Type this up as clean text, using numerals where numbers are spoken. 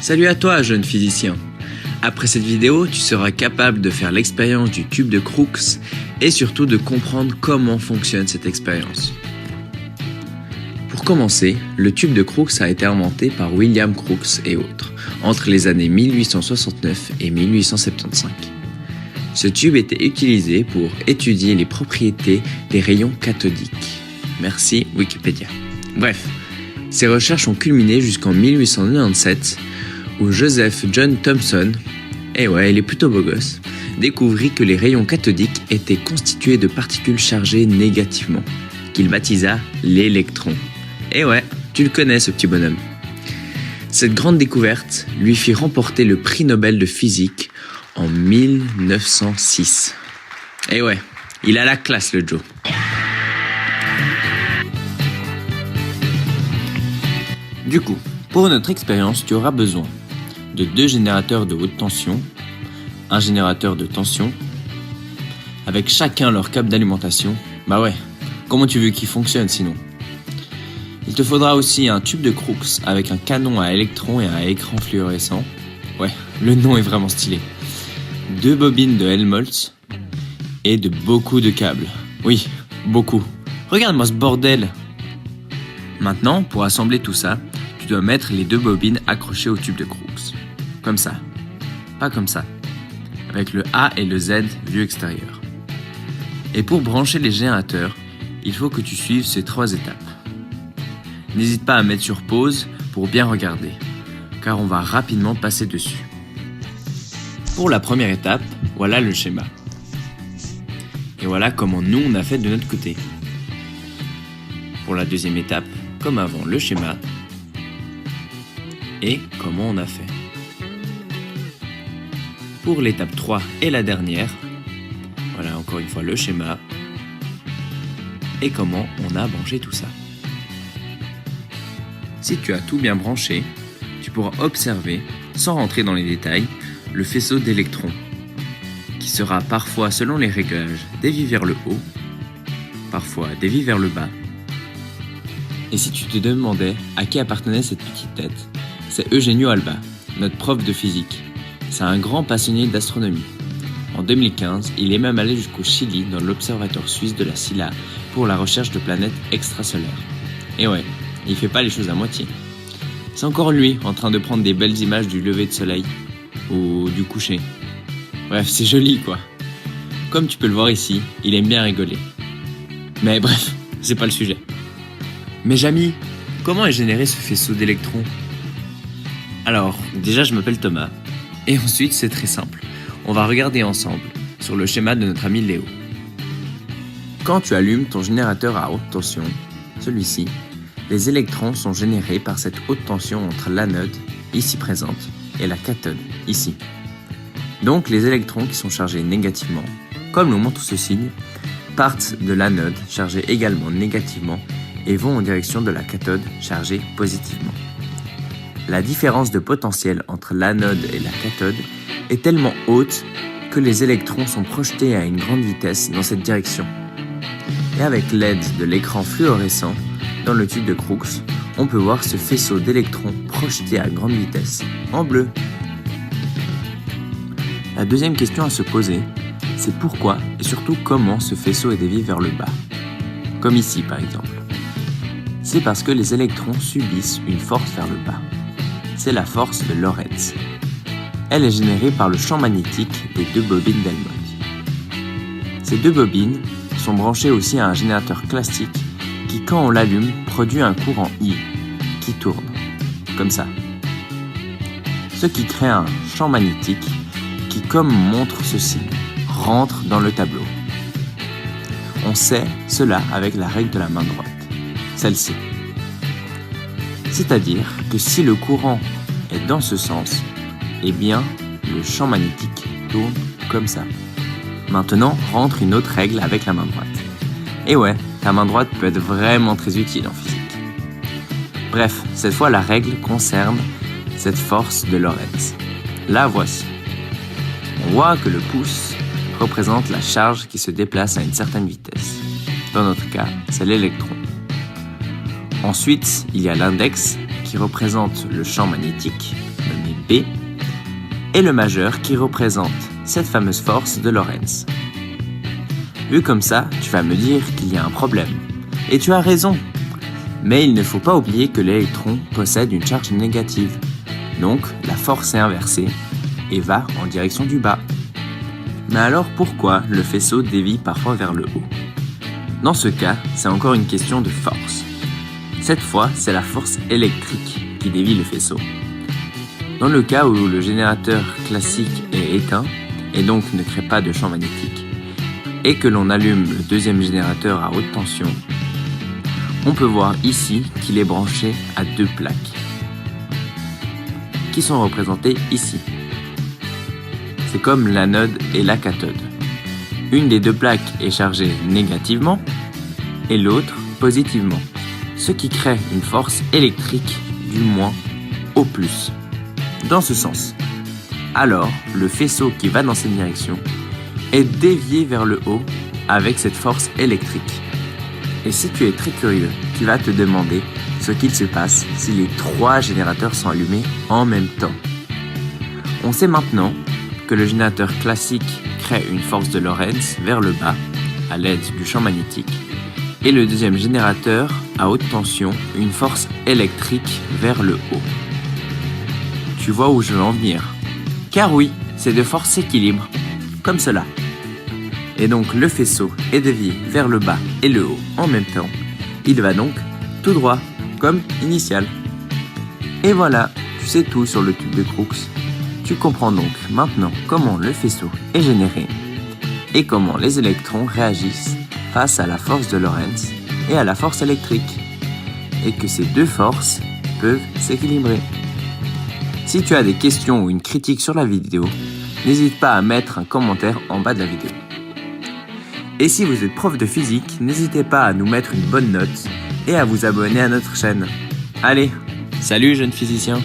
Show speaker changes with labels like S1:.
S1: Salut à toi, jeune physicien. Après cette vidéo, tu seras capable de faire l'expérience du tube de Crookes et surtout de comprendre comment fonctionne cette expérience. Pour commencer, le tube de Crookes a été inventé par William Crookes et autres, entre les années 1869 et 1875. Ce tube était utilisé pour étudier les propriétés des rayons cathodiques. Merci Wikipédia. Bref, ces recherches ont culminé jusqu'en 1897 où Joseph John Thomson, et ouais, il est plutôt beau gosse, découvrit que les rayons cathodiques étaient constitués de particules chargées négativement, qu'il baptisa l'électron. Et ouais, tu le connais ce petit bonhomme. Cette grande découverte lui fit remporter le prix Nobel de physique en 1906. Et ouais, il a la classe le Joe. Du coup, pour notre expérience, tu auras besoin de 2 générateurs de haute tension, un générateur de tension, avec chacun leur câble d'alimentation. Bah ouais, comment tu veux qu'il fonctionne sinon? Il te faudra aussi un tube de Crookes avec un canon à électrons et un écran fluorescent. Ouais, le nom est vraiment stylé. 2 bobines de Helmholtz et beaucoup de câbles. Oui, beaucoup. Regarde-moi ce bordel. Maintenant, pour assembler tout ça, tu dois mettre les 2 bobines accrochées au tube de Crookes. Comme ça. Pas comme ça. Avec le A et le Z vue extérieure. Et pour brancher les générateurs, il faut que tu suives ces 3 étapes. N'hésite pas à mettre sur pause pour bien regarder, car on va rapidement passer dessus. Pour la première étape, voilà le schéma. Et voilà comment nous on a fait de notre côté. Pour la deuxième étape, comme avant, le schéma. Et comment on a fait. Pour l'étape 3 et la dernière, voilà encore une fois le schéma. Et comment on a branché tout ça. Si tu as tout bien branché, tu pourras observer, sans rentrer dans les détails, le faisceau d'électrons, qui sera parfois, selon les réglages, dévié vers le haut, parfois dévié vers le bas. Et si tu te demandais à qui appartenait cette petite tête, c'est Eugenio Alba, notre prof de physique. C'est un grand passionné d'astronomie. En 2015, il est même allé jusqu'au Chili dans l'observatoire suisse de la Silla pour la recherche de planètes extrasolaires. Et ouais, il fait pas les choses à moitié. C'est encore lui en train de prendre des belles images du lever de soleil ou du coucher. Bref, c'est joli quoi. Comme tu peux le voir ici, il aime bien rigoler. Mais bref, c'est pas le sujet. Mais Jamy, comment est généré ce faisceau d'électrons? Alors, déjà je m'appelle Thomas. Et ensuite c'est très simple. On va regarder ensemble sur le schéma de notre ami Léo. Quand tu allumes ton générateur à haute tension, celui-ci, les électrons sont générés par cette haute tension entre l'anode, ici présente, et la cathode, ici. Donc les électrons qui sont chargés négativement, comme le montre ce signe, partent de l'anode chargée également négativement et vont en direction de la cathode chargée positivement. La différence de potentiel entre l'anode et la cathode est tellement haute que les électrons sont projetés à une grande vitesse dans cette direction. Et avec l'aide de l'écran fluorescent, dans le tube de Crookes, on peut voir ce faisceau d'électrons projeté à grande vitesse, en bleu. La deuxième question à se poser, c'est pourquoi et surtout comment ce faisceau est dévié vers le bas. Comme ici par exemple. C'est parce que les électrons subissent une force vers le bas. C'est la force de Lorentz. Elle est générée par le champ magnétique des 2 bobines d'Helmholtz. Ces 2 bobines sont branchées aussi à un générateur classique qui, quand on l'allume, produit un courant I qui tourne, comme ça. Ce qui crée un champ magnétique qui, comme montre ceci, rentre dans le tableau. On sait cela avec la règle de la main droite, celle-ci. C'est-à-dire que si le courant est dans ce sens, eh bien, le champ magnétique tourne comme ça. Maintenant, rentre une autre règle avec la main droite. Et ouais, ta main droite peut être vraiment très utile en physique. Bref, cette fois la règle concerne cette force de Lorentz. La voici. On voit que le pouce représente la charge qui se déplace à une certaine vitesse. Dans notre cas, c'est l'électron. Ensuite, il y a l'index qui représente le champ magnétique, nommé P, et le majeur qui représente cette fameuse force de Lorentz. Vu comme ça, tu vas me dire qu'il y a un problème. Et tu as raison. Mais il ne faut pas oublier que l'électron possède une charge négative. Donc, la force est inversée et va en direction du bas. Mais alors pourquoi le faisceau dévie parfois vers le haut? Dans ce cas, c'est encore une question de force. Cette fois, c'est la force électrique qui dévie le faisceau. Dans le cas où le générateur classique est éteint et donc ne crée pas de champ magnétique, et que l'on allume le deuxième générateur à haute tension, on peut voir ici qu'il est branché à deux plaques, qui sont représentées ici. C'est comme l'anode et la cathode. Une des deux plaques est chargée négativement et l'autre positivement, ce qui crée une force électrique du moins au plus. Dans ce sens. Alors, le faisceau qui va dans cette direction est dévié vers le haut avec cette force électrique. Et si tu es très curieux, tu vas te demander ce qu'il se passe si les trois générateurs sont allumés en même temps. On sait maintenant que le générateur classique crée une force de Lorentz vers le bas à l'aide du champ magnétique et le deuxième générateur à haute tension une force électrique vers le haut. Tu vois où je veux en venir? Car oui, ces deux forces s'équilibrent, comme cela. Et donc le faisceau est dévié vers le bas et le haut en même temps. Il va donc tout droit, comme initial. Et voilà, tu sais tout sur le tube de Crookes. Tu comprends donc maintenant comment le faisceau est généré et comment les électrons réagissent face à la force de Lorentz et à la force électrique, et que ces deux forces peuvent s'équilibrer. Si tu as des questions ou une critique sur la vidéo, n'hésite pas à mettre un commentaire en bas de la vidéo. Et si vous êtes prof de physique, n'hésitez pas à nous mettre une bonne note et à vous abonner à notre chaîne. Allez, salut jeunes physiciens!